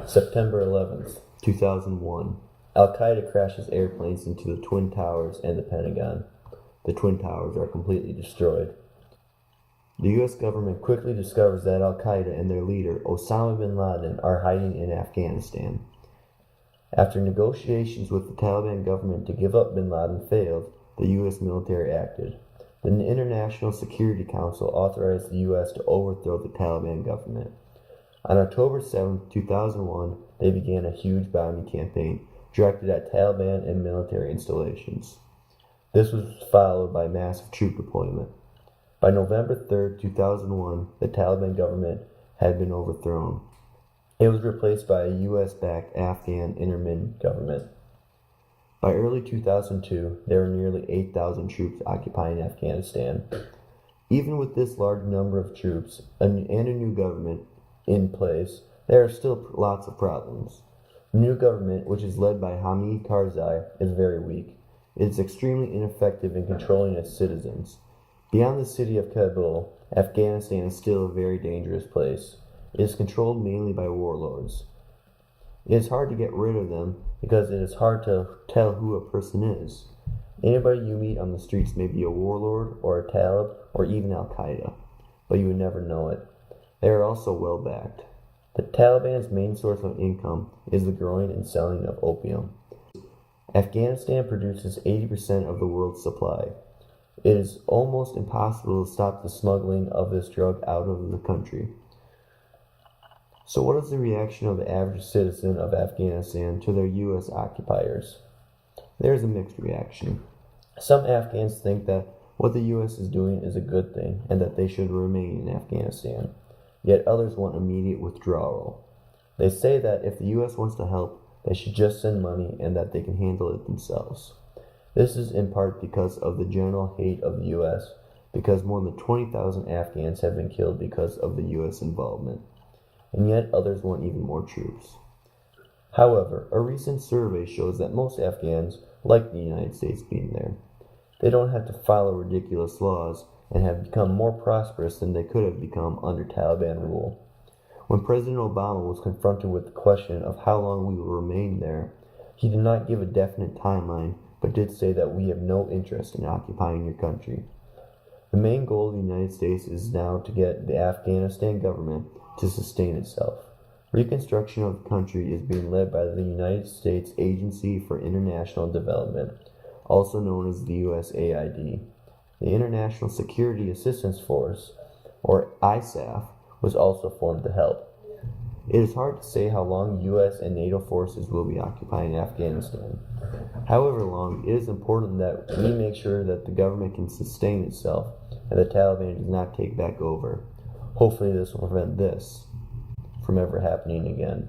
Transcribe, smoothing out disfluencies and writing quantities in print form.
September 11th, 2001. Al-Qaeda crashes airplanes into the Twin Towers and the Pentagon. The Twin Towers are completely destroyed. The U.S. government quickly discovers that Al-Qaeda and their leader, Osama bin Laden, are hiding in Afghanistan. After negotiations with the Taliban government to give up bin Laden failed, the U.S. military acted. The International Security Council authorized the U.S. to overthrow the Taliban government. On October 7, 2001, they began a huge bombing campaign directed at Taliban and military installations. This was followed by massive troop deployment. By November 3, 2001, the Taliban government had been overthrown. It was replaced by a U.S.-backed Afghan intermittent government. By early 2002, there were nearly 8,000 troops occupying Afghanistan. Even with this large number of troops and a new government in place, there are still lots of problems. The new government, which is led by Hamid Karzai, is very weak. It is extremely ineffective in controlling its citizens. Beyond the city of Kabul, Afghanistan is still a very dangerous place. It is controlled mainly by warlords. It is hard to get rid of them because it is hard to tell who a person is. Anybody you meet on the streets may be a warlord or a Talib or even Al-Qaeda, but you would never know it. They are also well backed. The Taliban's main source of income is the growing and selling of opium. Afghanistan produces 80% of the world's supply. It is almost impossible to stop the smuggling of this drug out of the country. So what is the reaction of the average citizen of Afghanistan to their U.S. occupiers? There is a mixed reaction. Some Afghans think that what the U.S. is doing is a good thing and that they should remain in Afghanistan. Yet others want immediate withdrawal. They say that if the U.S. wants to help, they should just send money and that they can handle it themselves. This is in part because of the general hate of the U.S., because more than 20,000 Afghans have been killed because of the U.S. involvement. And yet others want even more troops. However, a recent survey shows that most Afghans like the United States being there. They don't have to follow ridiculous laws and have become more prosperous than they could have become under Taliban rule. When President Obama was confronted with the question of how long we will remain there, he did not give a definite timeline, but did say that we have no interest in occupying your country. The main goal of the United States is now to get the Afghanistan government to sustain itself. Reconstruction of the country is being led by the United States Agency for International Development, also known as the USAID. The International Security Assistance Force, or ISAF, was also formed to help. It is hard to say how long U.S. and NATO forces will be occupying Afghanistan. However long, it is important that we make sure that the government can sustain itself and the Taliban does not take back over. Hopefully this will prevent this from ever happening again.